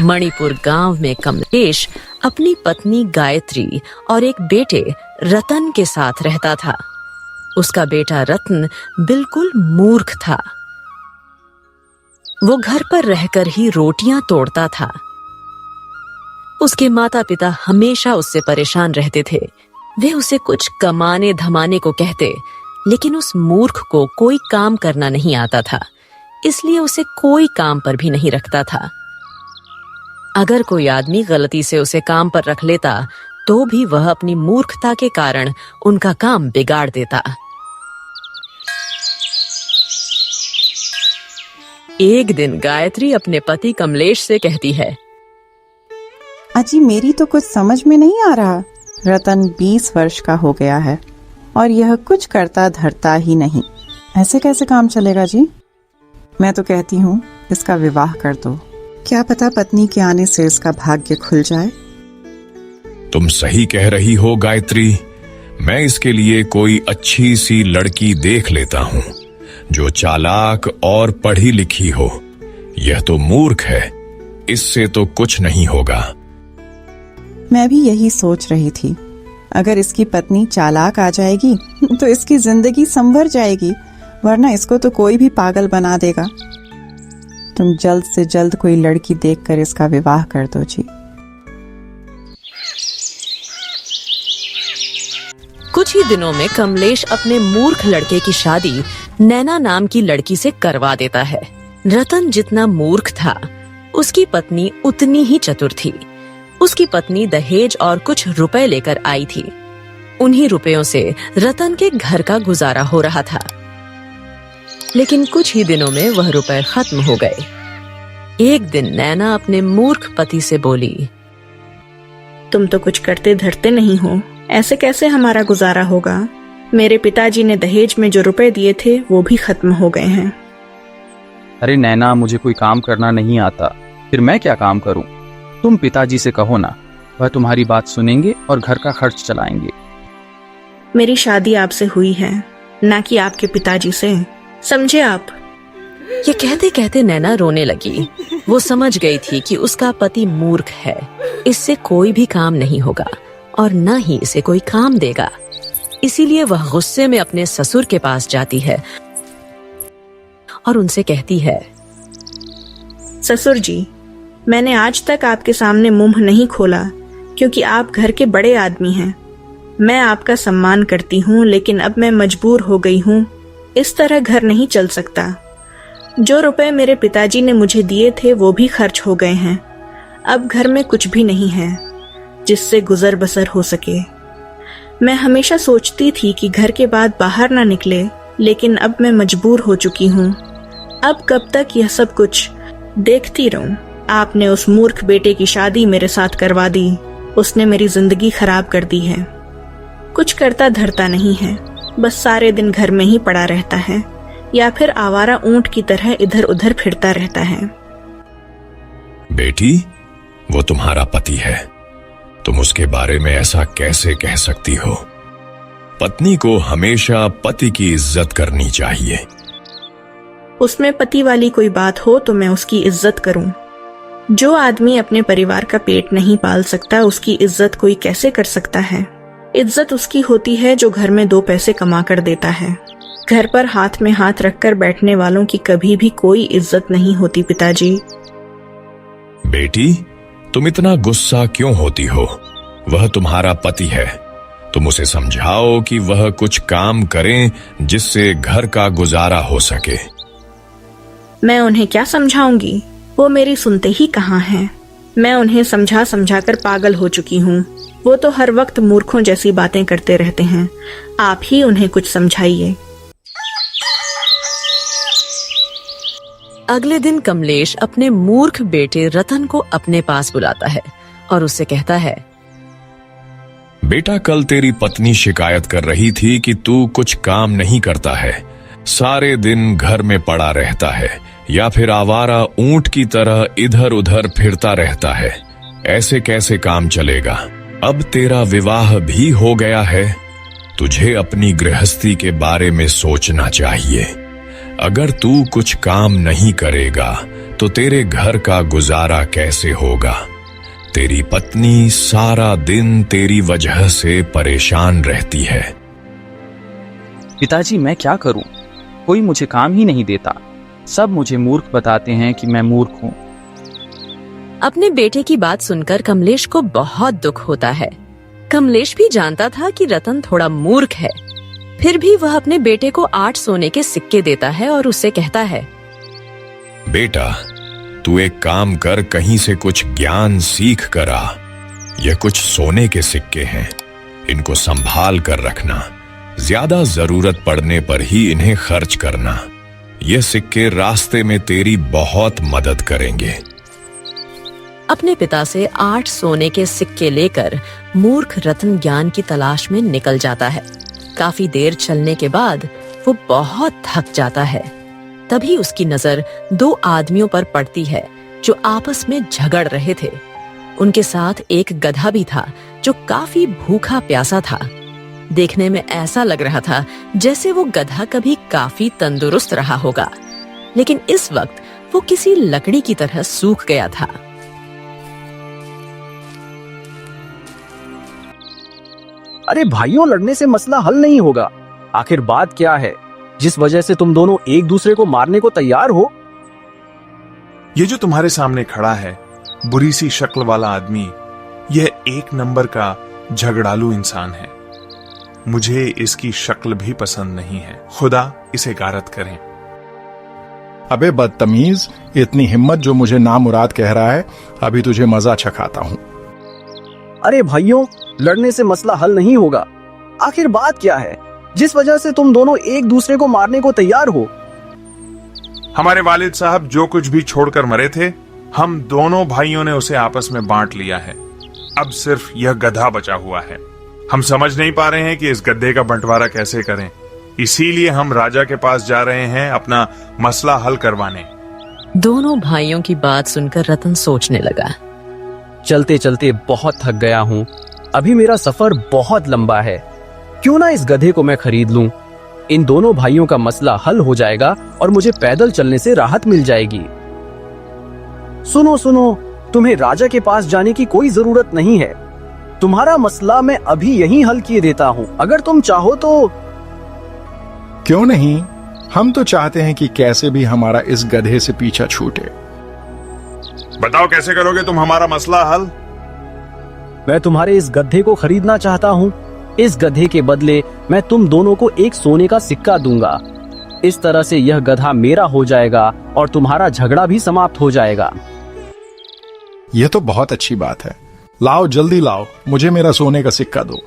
मणिपुर गांव में कमलेश अपनी पत्नी गायत्री और एक बेटे रतन के साथ रहता था। उसका बेटा रतन बिल्कुल मूर्ख था। वो घर पर रहकर ही रोटियां तोड़ता था। उसके माता पिता हमेशा उससे परेशान रहते थे। वे उसे कुछ कमाने धमाने को कहते, लेकिन उस मूर्ख को कोई काम करना नहीं आता था, इसलिए उसे कोई काम पर भी नहीं रखता था। अगर कोई आदमी गलती से उसे काम पर रख लेता तो भी वह अपनी मूर्खता के कारण उनका काम बिगाड़ देता। एक दिन गायत्री अपने पति कमलेश से कहती है, अजी मेरी तो कुछ समझ में नहीं आ रहा। रतन 20 वर्ष का हो गया है और यह कुछ करता धरता ही नहीं। ऐसे कैसे काम चलेगा जी? मैं तो कहती हूँ इसका विवाह कर दो। क्या पता पत्नी के आने से इसका भाग्य खुल जाए। तुम सही कह रही हो गायत्री। मैं इसके लिए कोई अच्छी सी लड़की देख लेता हूँ जो चालाक और पढ़ी लिखी हो। यह तो मूर्ख है, इससे तो कुछ नहीं होगा। मैं भी यही सोच रही थी। अगर इसकी पत्नी चालाक आ जाएगी तो इसकी जिंदगी संवर जाएगी, वरना इसको तो कोई भी पागल बना देगा। तुम जल्द से जल्द कोई लड़की देखकर इसका विवाह कर दो जी। कुछ ही दिनों में कमलेश अपने मूर्ख लड़के की शादी नैना नाम की लड़की से करवा देता है। रतन जितना मूर्ख था, उसकी पत्नी उतनी ही चतुर थी। उसकी पत्नी दहेज और कुछ रुपए लेकर आई थी। उन्हीं रुपयों से रतन के घर का गुजारा हो रहा था, लेकिन कुछ ही दिनों में वह रुपए खत्म हो गए। एक दिन नैना अपने मूर्ख पति से बोली, तुम तो कुछ करते धरते नहीं हो, ऐसे कैसे हमारा गुजारा होगा? मेरे पिताजी ने दहेज में जो रुपए दिए थे वो भी खत्म हो गए हैं। अरे नैना, मुझे कोई काम करना नहीं आता, फिर मैं क्या काम करूं? तुम पिताजी से कहो ना, वह तुम्हारी बात सुनेंगे और घर का खर्च चलाएंगे। मेरी शादी आपसे हुई है, ना कि आपके पिताजी से, समझे आप? ये कहते कहते नैना रोने लगी। वो समझ गई थी कि उसका पति मूर्ख है, इससे कोई भी काम नहीं होगा और न ही इसे कोई काम देगा। इसीलिए वह गुस्से में अपने ससुर के पास जाती है और उनसे कहती है, ससुर जी, मैंने आज तक आपके सामने मुंह नहीं खोला क्योंकि आप घर के बड़े आदमी हैं। मैं आपका सम्मान करती हूँ, लेकिन अब मैं मजबूर हो गई हूँ। इस तरह घर नहीं चल सकता। जो रुपए मेरे पिताजी ने मुझे दिए थे वो भी खर्च हो गए हैं। अब घर में कुछ भी नहीं है जिससे गुजर बसर हो सके। मैं हमेशा सोचती थी कि घर के बाद बाहर ना निकले, लेकिन अब मैं मजबूर हो चुकी हूँ। अब कब तक यह सब कुछ देखती रहूं? आपने उस मूर्ख बेटे की शादी मेरे साथ करवा दी। उसने मेरी जिंदगी खराब कर दी है। कुछ करता धरता नहीं है, बस सारे दिन घर में ही पड़ा रहता है या फिर आवारा ऊंट की तरह इधर उधर फिरता रहता है। बेटी, वो तुम्हारा पति है, तुम उसके बारे में ऐसा कैसे कह सकती हो? पत्नी को हमेशा पति की इज्जत करनी चाहिए। उसमें पति वाली कोई बात हो तो मैं उसकी इज्जत करूं। जो आदमी अपने परिवार का पेट नहीं पाल सकता, उसकी इज्जत कोई कैसे कर सकता है? इज्जत उसकी होती है जो घर में 2 पैसे कमा कर देता है। घर पर हाथ में हाथ रखकर बैठने वालों की कभी भी कोई इज्जत नहीं होती पिताजी। बेटी, तुम इतना गुस्सा क्यों होती हो? वह तुम्हारा पति है। तुम उसे समझाओ कि वह कुछ काम करें जिससे घर का गुजारा हो सके। मैं उन्हें क्या समझाऊंगी? वो मेरी सुनते ही कहाँ हैं। मैं उन्हें समझा समझा कर पागल हो चुकी हूँ। वो तो हर वक्त मूर्खों जैसी बातें करते रहते हैं। आप ही उन्हें कुछ समझाइए। अगले दिन कमलेश अपने मूर्ख बेटे रतन को अपने पास बुलाता है और उससे कहता है, बेटा, कल तेरी पत्नी शिकायत कर रही थी कि तू कुछ काम नहीं करता है, सारे दिन घर में पड़ा रहता है या फिर आवारा ऊंट की तरह इधर उधर फिरता रहता है। ऐसे कैसे काम चलेगा? अब तेरा विवाह भी हो गया है, तुझे अपनी गृहस्थी के बारे में सोचना चाहिए। अगर तू कुछ काम नहीं करेगा तो तेरे घर का गुजारा कैसे होगा? तेरी पत्नी सारा दिन तेरी वजह से परेशान रहती है। पिताजी मैं क्या करूं? कोई मुझे काम ही नहीं देता। सब मुझे मूर्ख बताते हैं कि मैं मूर्ख हूं। अपने बेटे की बात सुनकर कमलेश को बहुत दुख होता है। कमलेश भी जानता था कि रतन थोड़ा मूर्ख है, फिर भी वह अपने बेटे को 8 सोने के सिक्के देता है और उससे कहता है, बेटा, तू एक काम कर, कहीं से कुछ ज्ञान सीख कर आ। ये कुछ सोने के सिक्के हैं, इनको संभाल कर रखना। ज्यादा जरूरत पड़ने पर ही इन्हें खर्च करना। ये सिक्के रास्ते में तेरी बहुत मदद करेंगे। अपने पिता से 8 सोने के सिक्के लेकर मूर्ख रतन ज्ञान की तलाश में निकल जाता है। काफी देर चलने के बाद वो बहुत थक जाता है। तभी उसकी नजर 2 आदमियों पर पड़ती है जो आपस में झगड़ रहे थे। उनके साथ एक गधा भी था जो काफी भूखा प्यासा था। देखने में ऐसा लग रहा था जैसे वो गधा कभी काफी तंदुरुस्त रहा होगा, लेकिन इस वक्त वो किसी लकड़ी की तरह सूख गया था। अरे भाइयों, लड़ने से मसला हल नहीं होगा। आखिर बात क्या है जिस वजह से तुम दोनों एक दूसरे को मारने को तैयार हो? ये जो तुम्हारे सामने खड़ा है, बुरी सी शक्ल वाला आदमी, यह 1 नंबर का झगड़ालू इंसान है। मुझे इसकी शक्ल भी पसंद नहीं है। खुदा इसे गारत करें। अबे बदतमीज, इतनी हिम्मत जो मुझे नामुराद कह रहा है। अभी तुझे मजा चखाता हूं। अरे भाइयों, लड़ने से मसला हल नहीं होगा। आखिर बात क्या है जिस वजह से तुम दोनों एक दूसरे को मारने को तैयार हो? हमारे वालिद साहब जो कुछ भी छोड़कर मरे थे, हम दोनों भाइयों ने उसे आपस में बांट लिया है। अब सिर्फ यह गधा बचा हुआ है। हम समझ नहीं पा रहे हैं कि इस गधे का बंटवारा कैसे करें। इसीलिए हम राजा के पास जा रहे हैं अपना मसला हल करवाने। दोनों भाइयों की बात सुनकर रतन सोचने लगा। चलते चलते बहुत थक गया हूँ। अभी मेरा सफर बहुत लंबा है। क्यों ना इस गधे को मैं खरीद लूं? इन दोनों भाइयों का मसला हल हो जाएगा और मुझे पैदल चलने से राहत मिल जाएगी। सुनो सुनो, तुम्हें राजा के पास जाने की कोई जरूरत नहीं है। तुम्हारा मसला मैं अभी यहीं हल किए देता हूँ। अगर तुम चाहो तो। क्यों नहीं, हम तो चाहते हैं कि कैसे भी हमारा इस गधे से पीछा छूटे। बताओ कैसे करोगे तुम हमारा मसला हल? मैं तुम्हारे इस गधे को खरीदना चाहता हूँ। इस गधे के बदले मैं तुम दोनों को 1 सोने का सिक्का दूंगा। इस तरह से यह गधा मेरा हो जाएगा और तुम्हारा झगड़ा भी समाप्त हो जाएगा। यह तो बहुत अच्छी बात है। लाओ, जल्दी लाओ, मुझे मेरा सोने का सिक्का दो।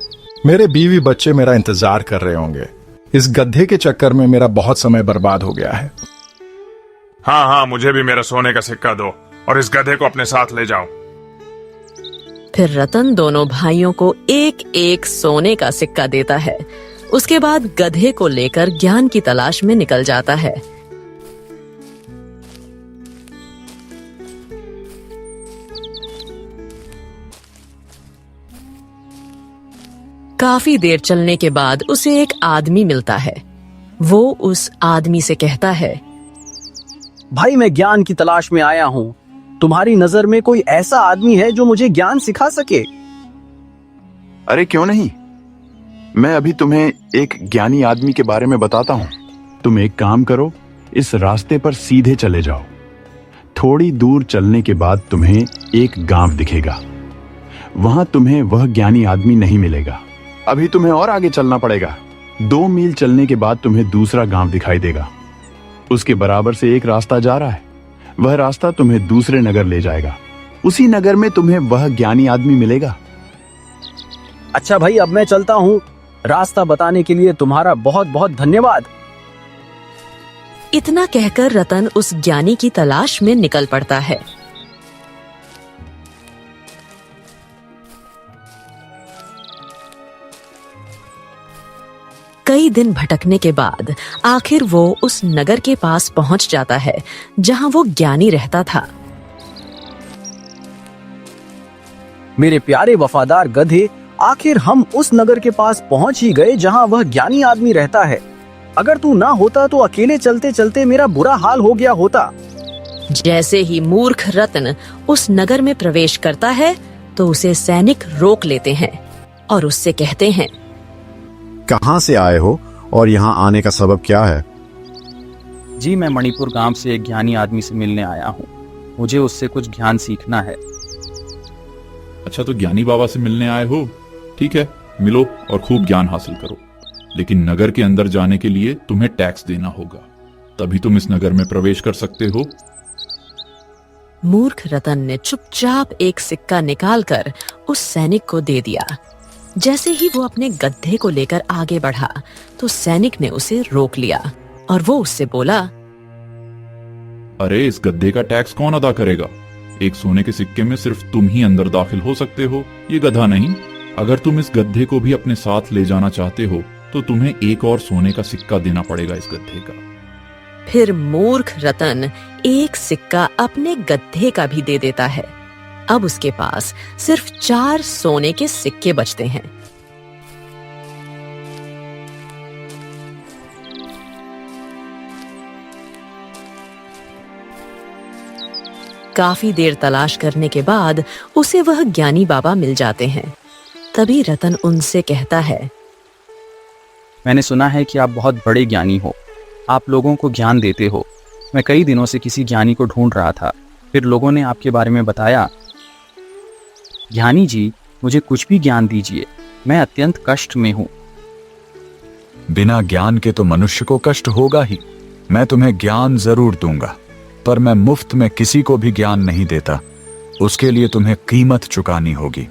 मेरे बीवी बच्चे मेरा इंतजार कर रहे होंगे। इस गधे के चक्कर में मेरा बहुत समय बर्बाद हो गया है। हाँ हाँ, मुझे भी मेरा सोने का सिक्का दो और इस गधे को अपने साथ ले जाओ। फिर रतन दोनों भाइयों को 1-1 सोने का सिक्का देता है। उसके बाद गधे को लेकर ज्ञान की तलाश में निकल जाता है। काफी देर चलने के बाद उसे एक आदमी मिलता है। वो उस आदमी से कहता है, भाई मैं ज्ञान की तलाश में आया हूँ। तुम्हारी नजर में कोई ऐसा आदमी है जो मुझे ज्ञान सिखा सके? अरे क्यों नहीं, मैं अभी तुम्हें एक ज्ञानी आदमी के बारे में बताता हूँ। तुम एक काम करो, इस रास्ते पर सीधे चले जाओ। थोड़ी दूर चलने के बाद तुम्हें एक गांव दिखेगा। वहां तुम्हें वह ज्ञानी आदमी नहीं मिलेगा। अभी तुम्हें और आगे चलना पड़ेगा। 2 मील चलने के बाद तुम्हें दूसरा गांव दिखाई देगा। उसके बराबर से एक रास्ता जा रहा है। वह रास्ता तुम्हें दूसरे नगर ले जाएगा। उसी नगर में तुम्हें वह ज्ञानी आदमी मिलेगा। अच्छा भाई, अब मैं चलता हूँ। रास्ता बताने के लिए तुम्हारा बहुत बहुत धन्यवाद। इतना कहकर रतन उस ज्ञानी की तलाश में निकल पड़ता है। कई दिन भटकने के बाद आखिर वो उस नगर के पास पहुंच जाता है जहां वो ज्ञानी रहता था। मेरे प्यारे वफादार गधे, आखिर हम उस नगर के पास पहुंच ही गए जहां वह ज्ञानी आदमी रहता है। अगर तू ना होता तो अकेले चलते चलते मेरा बुरा हाल हो गया होता। जैसे ही मूर्ख रत्न उस नगर में प्रवेश करता है तो उसे सैनिक रोक लेते हैं और उससे कहते हैं, कहाँ से आए हो और यहाँ आने का सबब क्या है? जी, मैं मणिपुर गांव से एक ज्ञानी आदमी से मिलने आया हूँ। मुझे उससे कुछ ज्ञान सीखना है। अच्छा, तो ज्ञानी बाबा से मिलने आए हो? ठीक है, मिलो और खूब ज्ञान हासिल करो। लेकिन नगर के अंदर जाने के लिए तुम्हें टैक्स देना होगा, तभी तुम इस नगर में प्रवेश कर सकते हो। मूर्ख रतन ने चुपचाप एक सिक्का निकालकर उस सैनिक को दे दिया। जैसे ही वो अपने गड्ढे को लेकर आगे बढ़ा तो सैनिक ने उसे रोक लिया और वो उससे बोला, अरे, इस गड्ढे का टैक्स कौन अदा करेगा? एक सोने के सिक्के में सिर्फ तुम ही अंदर दाखिल हो सकते हो, ये गधा नहीं। अगर तुम इस गड्ढे को भी अपने साथ ले जाना चाहते हो तो तुम्हें एक और सोने का सिक्का देना पड़ेगा इस गड्ढे का। फिर मूर्ख रतन एक सिक्का अपने गड्ढे का भी दे देता है। अब उसके पास सिर्फ 4 सोने के सिक्के बचते हैं। काफी देर तलाश करने के बाद उसे वह ज्ञानी बाबा मिल जाते हैं। तभी रतन उनसे कहता है, मैंने सुना है कि आप बहुत बड़े ज्ञानी हो। आप लोगों को ज्ञान देते हो। मैं कई दिनों से किसी ज्ञानी को ढूंढ रहा था, फिर लोगों ने आपके बारे में बताया। ज्ञानी जी, मुझे कुछ भी ज्ञान दीजिए, मैं अत्यंत कष्ट में हूँ। बिना ज्ञान के तो मनुष्य को कष्ट होगा ही। मैं तुम्हें ज्ञान जरूर दूंगा, पर मैं मुफ्त में किसी को भी ज्ञान नहीं देता। उसके लिए तुम्हें कीमत चुकानी होगी।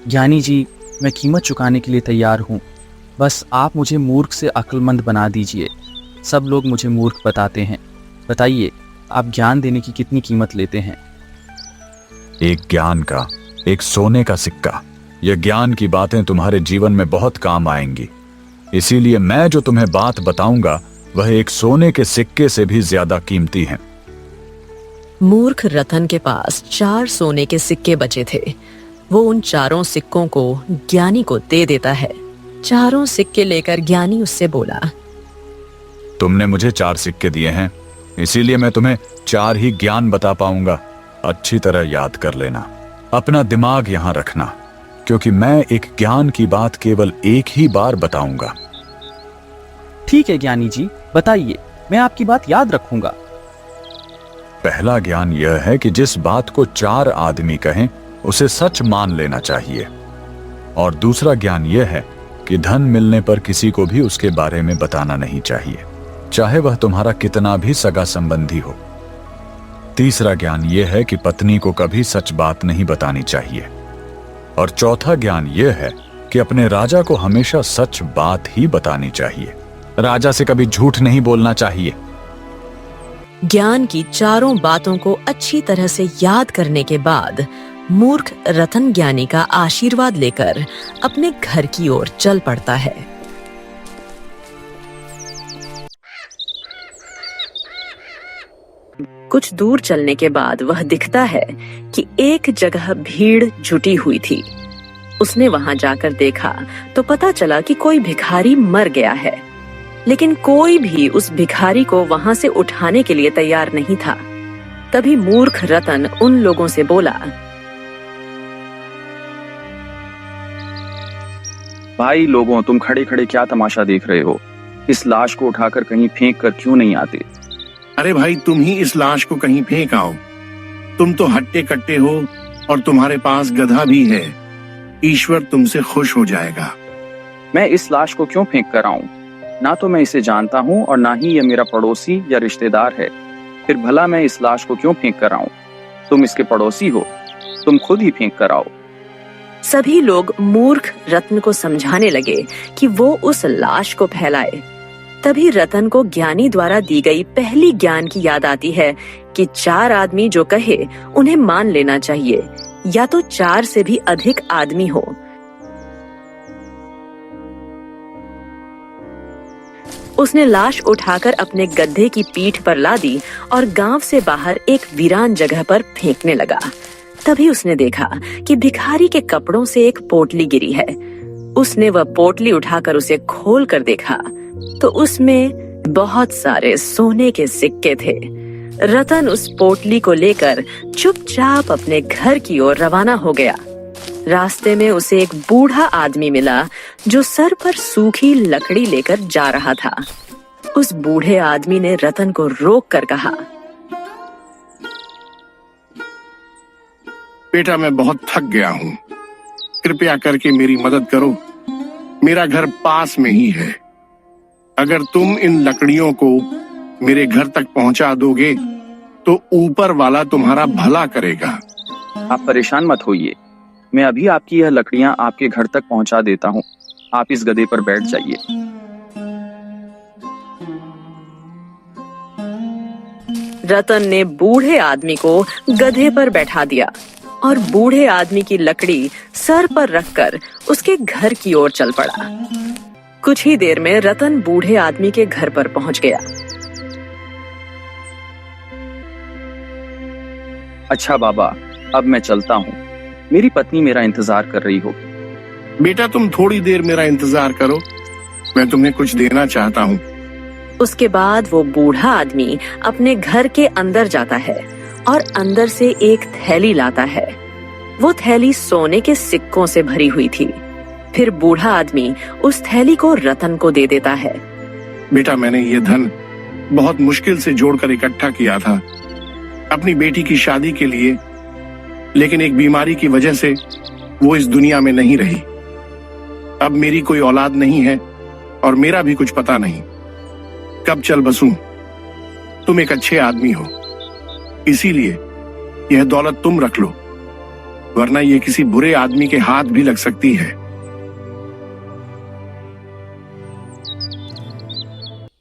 ज्ञानी जी, मैं कीमत चुकाने के लिए तैयार हूँ। बस आप मुझे मूर्ख से अक्लमंद बना दीजिए। सब लोग मुझे मूर्ख बताते हैं। बताइए, आप ज्ञान देने की कितनी कीमत लेते हैं? एक ज्ञान का, एक सोने का सिक्का। यह ज्ञान की बातें तुम्हारे जीवन में बहुत काम आएंगी। इसीलिए मैं जो तुम्हें बात बताऊंगा वह एक सोने के सिक्के से भी ज्यादा कीमती है। मूर्ख रतन के पास 4 सोने के सिक्के बचे थे। वो उन 4 सिक्कों को ज्ञानी को दे देता है। 4 सिक्के लेकर ज्ञानी उससे बोला, तुमने मुझे 4 सिक्के दिए हैं, इसीलिए मैं तुम्हें 4 ही ज्ञान बता पाऊंगा। अच्छी तरह याद कर लेना, अपना दिमाग यहां रखना, क्योंकि मैं एक ज्ञान की बात केवल एक ही बार बताऊंगा। ठीक है ज्ञानी जी, बताइए, मैं आपकी बात याद रखूंगा। पहला ज्ञान यह है कि जिस बात को 4 आदमी कहें उसे सच मान लेना चाहिए। और दूसरा ज्ञान यह है कि धन मिलने पर किसी को भी उसके बारे में बताना नहीं चाहिए, चाहे वह तुम्हारा कितना भी सगा संबंधी हो। तीसरा ज्ञान यह है कि पत्नी को कभी सच बात नहीं बतानी चाहिए। और चौथा ज्ञान यह है कि अपने राजा को हमेशा सच बात ही बतानी चाहिए। राजा से कभी झूठ नहीं बोलना चाहिए। ज्ञान की 4 बातों को अच्छी तरह से याद करने के बाद मूर्ख रतन ज्ञानी का आशीर्वाद लेकर अपने घर की ओर चल पड़ता है। कुछ दूर चलने के बाद वह दिखता है कि एक जगह भीड़ जुटी हुई थी। उसने वहां जाकर देखा तो पता चला कि कोई भिखारी मर गया है, लेकिन कोई भी उस भिखारी को वहां से उठाने के लिए तैयार नहीं था। तभी मूर्ख रतन उन लोगों से बोला, भाई लोगों, तुम खड़े खड़े क्या तमाशा देख रहे हो? इस लाश को उठाकर कहीं फेंक कर क्यों नहीं आते? अरे भाई, तुम ही इस लाश को कहीं फेंक आओ। तुम तो हट्टे कट्टे हो और तुम्हारे पास गधा भी है। ईश्वर तुमसे खुश हो जाएगा। मैं इस लाश को क्यों फेंक कर आऊं? ना तो मैं इसे जानता हूं और ना ही यह मेरा पड़ोसी या रिश्तेदार है। फिर भला मैं इस लाश को क्यों फेंक कर आऊं? तुम इसके पड़ोसी हो, तुम खुद ही फेंक कर आओ। सभी लोग मूर्ख रत्न को समझाने लगे कि वो उस लाश को फैलाए। तभी रतन को ज्ञानी द्वारा दी गई पहली ज्ञान की याद आती है कि 4 आदमी जो कहे उन्हें मान लेना चाहिए, या तो 4 से भी अधिक आदमी हो। उसने लाश उठाकर अपने गड्ढे की पीठ पर लादी और गांव से बाहर एक वीरान जगह पर फेंकने लगा। तभी उसने देखा कि भिखारी के कपड़ों से एक पोटली गिरी है। उसने वह पोटली उठाकर उसे खोल कर देखा तो उसमें बहुत सारे सोने के सिक्के थे। रतन उस पोटली को लेकर चुपचाप अपने घर की ओर रवाना हो गया। रास्ते में उसे एक बूढ़ा आदमी मिला जो सर पर सूखी लकड़ी लेकर जा रहा था। उस बूढ़े आदमी ने रतन को रोक कर कहा, बेटा, मैं बहुत थक गया हूँ, कृपया करके मेरी मदद करो। मेरा घर पास में ही है। अगर तुम इन लकड़ियों को मेरे घर तक पहुंचा दोगे तो ऊपर वाला तुम्हारा भला करेगा। आप परेशान मत होइए, मैं अभी आपकी यह लकड़ियां आपके घर तक पहुंचा देता हूं। आप इस गधे पर बैठ जाइए। रतन ने बूढ़े आदमी को गधे पर बैठा दिया और बूढ़े आदमी की लकड़ी सर पर रखकर उसके घर की ओर चल पड़ा। कुछ ही देर में रतन बूढ़े आदमी के घर पर पहुंच गया। अच्छा बाबा, अब मैं चलता हूँ। मेरी पत्नी मेरा इंतजार कर रही होगी। बेटा, तुम थोड़ी देर मेरा इंतजार करो, मैं तुम्हें कुछ देना चाहता हूँ। उसके बाद वो बूढ़ा आदमी अपने घर के अंदर जाता है और अंदर से एक थैली लाता है। वो थैली सोने के सिक्कों से भरी हुई थी। फिर बूढ़ा आदमी उस थैली को रतन को दे देता है। बेटा, मैंने ये धन बहुत मुश्किल से जोड़कर इकट्ठा किया था अपनी बेटी की शादी के लिए, लेकिन एक बीमारी की वजह से वो इस दुनिया में नहीं रही। अब मेरी कोई औलाद नहीं है और मेरा भी कुछ पता नहीं कब चल बसूं। तुम एक अच्छे आदमी हो, इसीलिए यह दौलत तुम रख लो, वरना यह किसी बुरे आदमी के हाथ भी लग सकती है।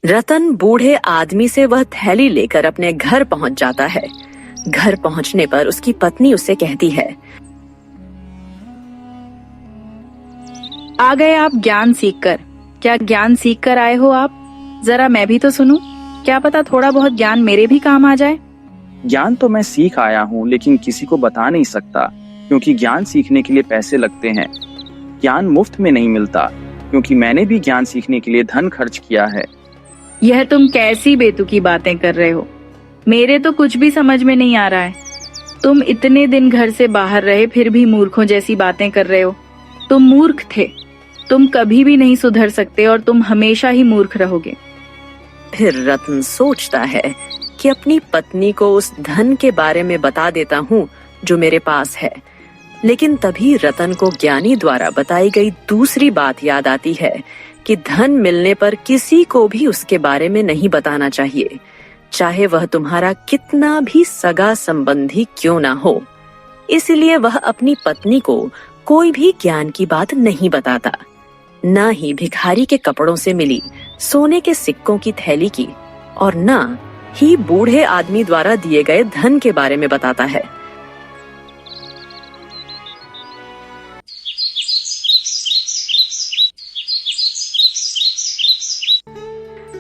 रतन बूढ़े आदमी से वह थैली लेकर अपने घर पहुंच जाता है। घर पहुंचने पर उसकी पत्नी उससे कहती है, आ गए आप ज्ञान सीखकर। क्या ज्ञान सीखकर आए हो आप? जरा मैं भी तो सुनूं, क्या पता थोड़ा बहुत ज्ञान मेरे भी काम आ जाए। ज्ञान तो मैं सीख आया हूँ, लेकिन किसी को बता नहीं सकता, क्योंकि ज्ञान सीखने के लिए पैसे लगते हैं। ज्ञान मुफ्त में नहीं मिलता, क्योंकि मैंने भी ज्ञान सीखने के लिए धन खर्च किया है। यह तुम कैसी बेतुकी बातें कर रहे हो? मेरे तो कुछ भी समझ में नहीं आ रहा है। तुम इतने दिन घर से बाहर रहे, फिर भी मूर्खों जैसी बातें कर रहे हो। तुम मूर्ख थे, तुम कभी भी नहीं सुधर सकते और तुम हमेशा ही मूर्ख रहोगे। फिर रतन सोचता है कि अपनी पत्नी को उस धन के बारे में बता देता हूँ जो मेरे पास है। लेकिन तभी रतन को ज्ञानी द्वारा बताई गई दूसरी बात याद आती है कि धन मिलने पर किसी को भी उसके बारे में नहीं बताना चाहिए, चाहे वह तुम्हारा कितना भी सगा संबंधी क्यों ना हो। इसलिए वह अपनी पत्नी को कोई भी ज्ञान की बात नहीं बताता, न ही भिखारी के कपड़ों से मिली सोने के सिक्कों की थैली की, और न ही बूढ़े आदमी द्वारा दिए गए धन के बारे में बताता है।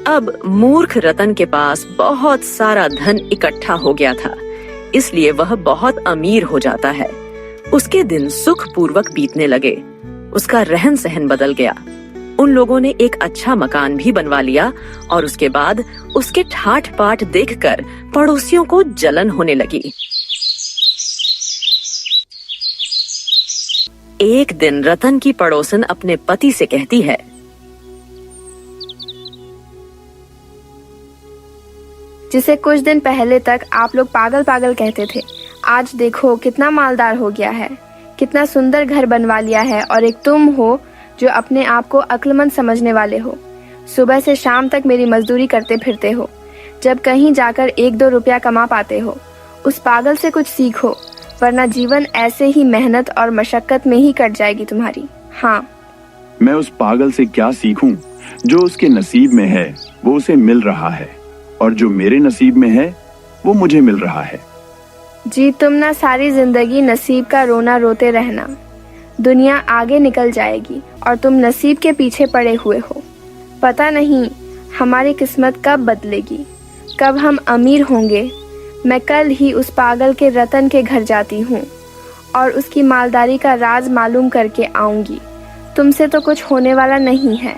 अब मूर्ख रतन के पास बहुत सारा धन इकट्ठा हो गया था, इसलिए वह बहुत अमीर हो जाता है। उसके दिन सुख पूर्वक बीतने लगे। उसका रहन सहन बदल गया। उन लोगों ने एक अच्छा मकान भी बनवा लिया और उसके बाद उसके ठाठ पाठ देखकर पड़ोसियों को जलन होने लगी। एक दिन रतन की पड़ोसन अपने पति से कहती है, जिसे कुछ दिन पहले तक आप लोग पागल पागल कहते थे, आज देखो कितना मालदार हो गया है, कितना सुंदर घर बनवा लिया है। और एक तुम हो जो अपने आप को अक्लमंद समझने वाले हो। सुबह से शाम तक मेरी मजदूरी करते फिरते हो, जब कहीं जाकर 1-2 रुपया कमा पाते हो। उस पागल से कुछ सीखो, वरना जीवन ऐसे ही मेहनत और मशक्कत में ही कट जाएगी तुम्हारी। हाँ, मैं उस पागल से क्या सीखूं? जो उसके नसीब में है वो उसे मिल रहा है, और जो मेरे नसीब में है वो मुझे मिल रहा है। जी, तुम ना सारी जिंदगी नसीब का रोना रोते रहना। दुनिया आगे निकल जाएगी और तुम नसीब के पीछे पड़े हुए हो। पता नहीं हमारी किस्मत कब बदलेगी, कब हम अमीर होंगे। मैं कल ही उस पागल के रतन के घर जाती हूँ और उसकी मालदारी का राज मालूम करके आऊंगी। तुमसे तो कुछ होने वाला नहीं है।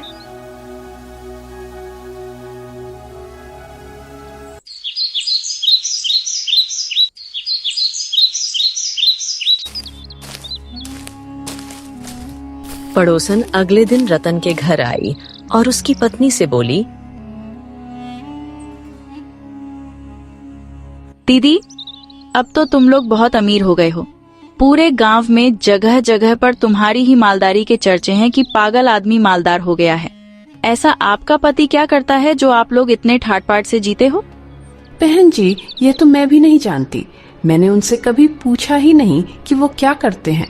पड़ोसन अगले दिन रतन के घर आई और उसकी पत्नी से बोली, दीदी, अब तो तुम लोग बहुत अमीर हो गए हो। पूरे गांव में जगह जगह पर तुम्हारी ही मालदारी के चर्चे हैं कि पागल आदमी मालदार हो गया है। ऐसा आपका पति क्या करता है जो आप लोग इतने ठाट बाट से जीते हो? बहन जी, ये तो मैं भी नहीं जानती। मैंने उनसे कभी पूछा ही नहीं कि वो क्या करते हैं।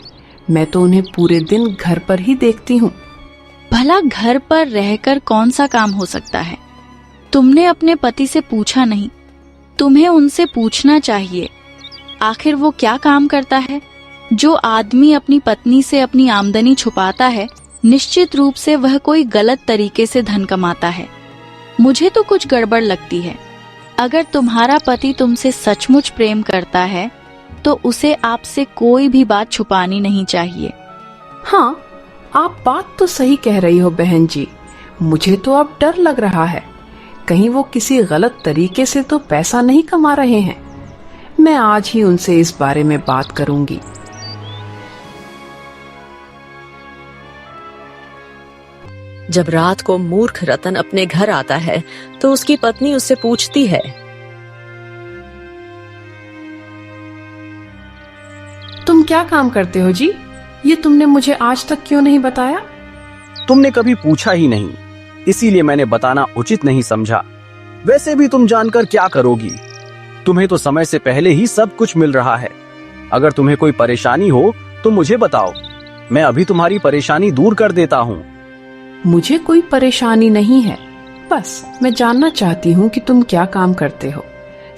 मैं तो उन्हें पूरे दिन घर पर ही देखती हूँ। भला घर पर रहकर कौन सा काम हो सकता है? तुमने अपने पति से पूछा नहीं। तुम्हें उनसे पूछना चाहिए, आखिर वो क्या काम करता है। जो आदमी अपनी पत्नी से अपनी आमदनी छुपाता है, निश्चित रूप से वह कोई गलत तरीके से धन कमाता है। मुझे तो कुछ गड़बड़ लगती है। अगर तुम्हारा पति तुमसे सचमुच प्रेम करता है तो उसे आपसे कोई भी बात छुपानी नहीं चाहिए। हाँ, आप बात तो सही कह रही हो बहन जी। मुझे तो अब डर लग रहा है, कहीं वो किसी गलत तरीके से तो पैसा नहीं कमा रहे हैं। मैं आज ही उनसे इस बारे में बात करूंगी। जब रात को मूर्ख रतन अपने घर आता है तो उसकी पत्नी उससे पूछती है, तुम क्या काम करते हो जी? ये तुमने मुझे आज तक क्यों नहीं बताया? तुमने कभी पूछा ही नहीं, इसीलिए मैंने बताना उचित नहीं समझा। वैसे भी तुम जानकर क्या करोगी? तुम्हें तो समय से पहले ही सब कुछ मिल रहा है। अगर तुम्हें कोई परेशानी हो तो मुझे बताओ, मैं अभी तुम्हारी परेशानी दूर कर देता हूँ। मुझे कोई परेशानी नहीं है, बस मैं जानना चाहती हूँ कि तुम क्या काम करते हो।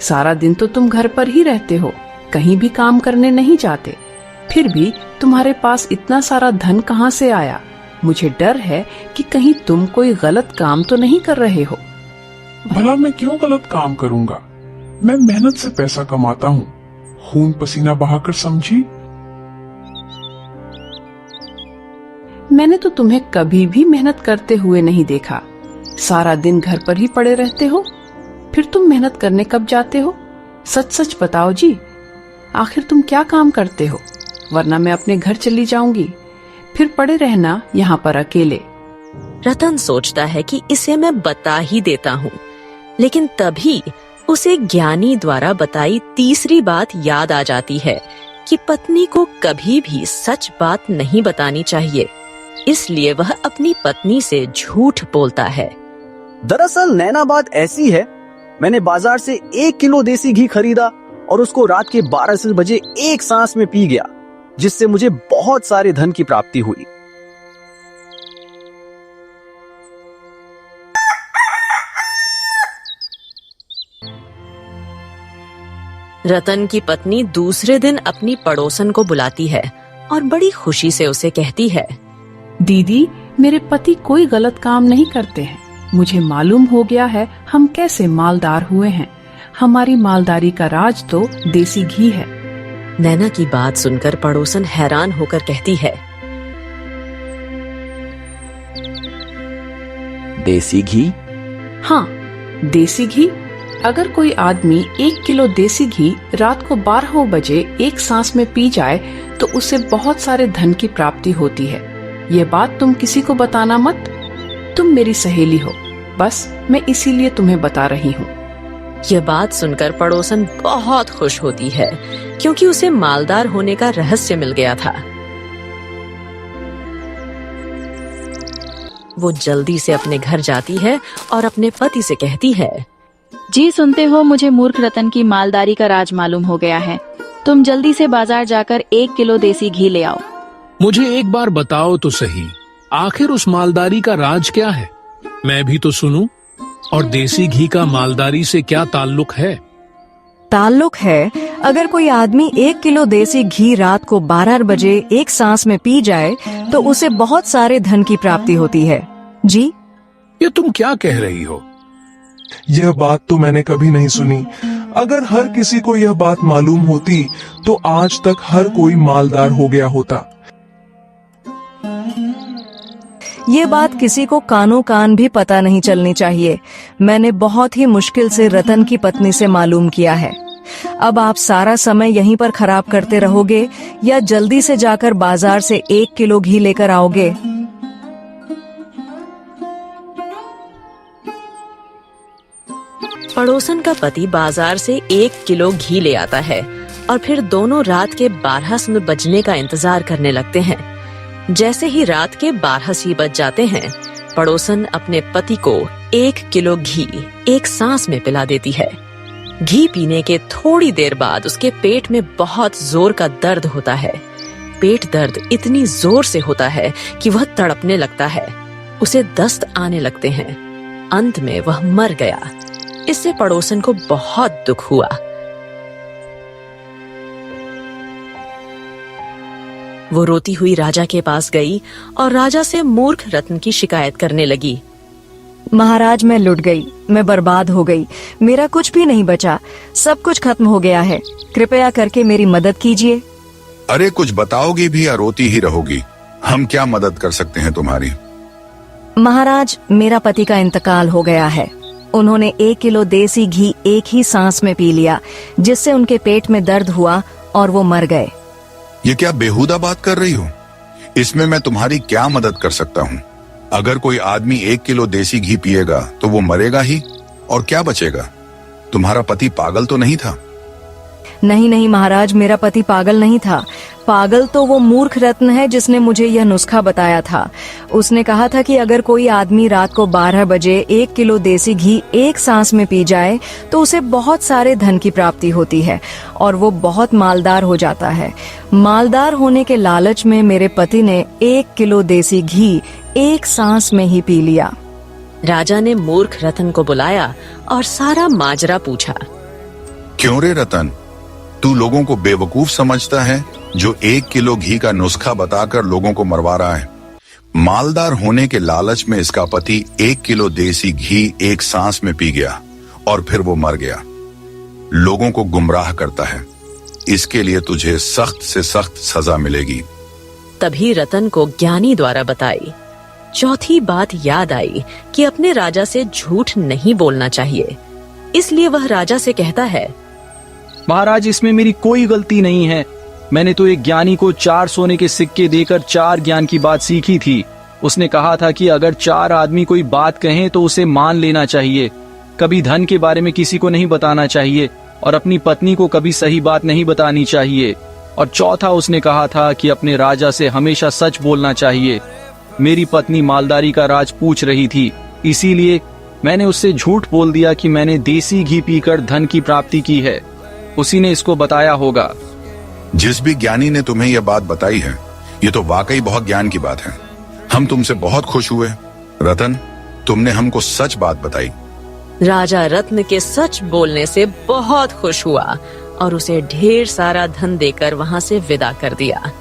सारा दिन तो तुम घर पर ही रहते हो, कहीं भी काम करने नहीं जाते। फिर भी तुम्हारे पास इतना सारा धन कहाँ से आया? मुझे डर है कि कहीं तुम कोई गलत काम तो नहीं कर रहे हो। भला मैं क्यों गलत काम करूंगा? मैं मेहनत से पैसा कमाता हूँ, खून पसीना बहाकर, समझी? मैंने तो तुम्हें कभी भी मेहनत करते हुए नहीं देखा। सारा दिन घर पर ही पड़े रहते हो, फिर तुम मेहनत करने कब जाते हो? सच सच बताओ जी, आखिर तुम क्या काम करते हो? वरना मैं अपने घर चली जाऊंगी, फिर पड़े रहना यहाँ पर अकेले। रतन सोचता है कि इसे मैं बता ही देता हूँ, लेकिन तभी उसे ज्ञानी द्वारा बताई तीसरी बात याद आ जाती है कि पत्नी को कभी भी सच बात नहीं बतानी चाहिए। इसलिए वह अपनी पत्नी से झूठ बोलता है। दरअसल नैना, बात ऐसी है, मैंने बाजार से 1 किलो देसी घी खरीदा और उसको रात के 12 बजे एक सांस में पी गया, जिससे मुझे बहुत सारे धन की प्राप्ति हुई। रतन की पत्नी दूसरे दिन अपनी पड़ोसन को बुलाती है और बड़ी खुशी से उसे कहती है, दीदी, मेरे पति कोई गलत काम नहीं करते हैं। मुझे मालूम हो गया है हम कैसे मालदार हुए हैं। हमारी मालदारी का राज तो देसी घी है। नैना की बात सुनकर पड़ोसन हैरान होकर कहती है, देसी घी? हाँ, देसी घी। अगर कोई आदमी 1 किलो देसी घी रात को 12 बजे एक सांस में पी जाए तो उसे बहुत सारे धन की प्राप्ति होती है। ये बात तुम किसी को बताना मत। तुम मेरी सहेली हो, बस मैं इसीलिए तुम्हें बता रही हूँ। यह बात सुनकर पड़ोसन बहुत खुश होती है, क्योंकि उसे मालदार होने का रहस्य मिल गया था। वो जल्दी से अपने घर जाती है और अपने पति से कहती है, जी सुनते हो, मुझे मूर्ख रतन की मालदारी का राज मालूम हो गया है। तुम जल्दी से बाजार जाकर 1 किलो देसी घी ले आओ। मुझे एक बार बताओ तो सही, आखिर उस मालदारी का राज क्या है? मैं भी तो सुनूं। और देसी घी का मालदारी से क्या ताल्लुक है? ताल्लुक है, अगर कोई आदमी 1 किलो देसी घी रात को 12 बजे एक सांस में पी जाए तो उसे बहुत सारे धन की प्राप्ति होती है। जी, ये तुम क्या कह रही हो? यह बात तो मैंने कभी नहीं सुनी। अगर हर किसी को यह बात मालूम होती तो आज तक हर कोई मालदार हो गया होता। ये बात किसी को कानो कान भी पता नहीं चलनी चाहिए। मैंने बहुत ही मुश्किल से रतन की पत्नी से मालूम किया है। अब आप सारा समय यहीं पर खराब करते रहोगे या जल्दी से जाकर बाजार से 1 किलो घी लेकर आओगे? पड़ोसन का पति बाजार से 1 किलो घी ले आता है और फिर दोनों रात के 12 बजने का इंतजार करने लगते हैं। जैसे ही रात के 12 बज जाते हैं, पड़ोसन अपने पति को 1 किलो घी एक सांस में पिला देती है। घी पीने के थोड़ी देर बाद उसके पेट में बहुत जोर का दर्द होता है। पेट दर्द इतनी जोर से होता है कि वह तड़पने लगता है। उसे दस्त आने लगते हैं। अंत में वह मर गया। इससे पड़ोसन को बहुत दुख हुआ। वो रोती हुई राजा के पास गई और राजा से मूर्ख रत्न की शिकायत करने लगी। महाराज, मैं लुट गई, मैं बर्बाद हो गई, मेरा कुछ भी नहीं बचा, सब कुछ खत्म हो गया है। कृपया करके मेरी मदद कीजिए। अरे कुछ बताओगी भी या रोती ही रहोगी? हम क्या मदद कर सकते हैं तुम्हारी? महाराज, मेरा पति का इंतकाल हो गया है। उन्होंने 1 किलो देसी घी एक ही सांस में पी लिया, जिससे उनके पेट में दर्द हुआ और वो मर गए। ये क्या बेहुदा बात कर रही हो? इसमें मैं तुम्हारी क्या मदद कर सकता हूँ? अगर कोई आदमी 1 किलो देसी घी पिएगा तो वो मरेगा ही, और क्या बचेगा? तुम्हारा पति पागल तो नहीं था? नहीं नहीं महाराज, मेरा पति पागल नहीं था। पागल तो वो मूर्ख रत्न है जिसने मुझे यह नुस्खा बताया था। उसने कहा था कि अगर कोई आदमी रात को 12 बजे 1 किलो देसी घी एक सांस में पी जाए तो उसे बहुत सारे धन की प्राप्ति होती है और वो बहुत मालदार हो जाता है। मालदार होने के लालच में मेरे पति ने 1 किलो देसी घी एक सांस में ही पी लिया। राजा ने मूर्ख रतन को बुलाया और सारा माजरा पूछा। क्यों रे रतन, तू लोगों को बेवकूफ समझता है जो 1 किलो घी का नुस्खा बताकर लोगों को मरवा रहा है? मालदार होने के लालच में इसका पति 1 किलो देसी घी एक सांस में पी गया और फिर वो मर गया। लोगों को गुमराह करता है। इसके लिए तुझे सख्त से सख्त सजा मिलेगी। तभी रतन को ज्ञानी द्वारा बताई चौथी बात याद आई कि अपने राजा से झूठ नहीं बोलना चाहिए। इसलिए वह राजा से कहता है, महाराज, इसमें मेरी कोई गलती नहीं है। मैंने तो एक ज्ञानी को 4 सोने के सिक्के देकर 4 ज्ञान की बात सीखी थी। उसने कहा था कि अगर 4 आदमी कोई बात कहें तो उसे मान लेना चाहिए, कभी धन के बारे में किसी को नहीं बताना चाहिए और अपनी पत्नी को कभी सही बात नहीं बतानी चाहिए। और चौथा उसने कहा था कि अपने राजा से हमेशा सच बोलना चाहिए। मेरी पत्नी मालदारी का राज पूछ रही थी, इसीलिए मैंने उससे झूठ बोल दिया कि मैंने देसी घी पीकर धन की प्राप्ति की है। उसी ने इसको बताया होगा। जिस भी ज्ञानी ने तुम्हें यह बात बताई है, ये तो वाकई बहुत ज्ञान की बात है। हम तुमसे बहुत खुश हुए रतन, तुमने हमको सच बात बताई। राजा रत्न के सच बोलने से बहुत खुश हुआ और उसे ढेर सारा धन देकर वहां से विदा कर दिया।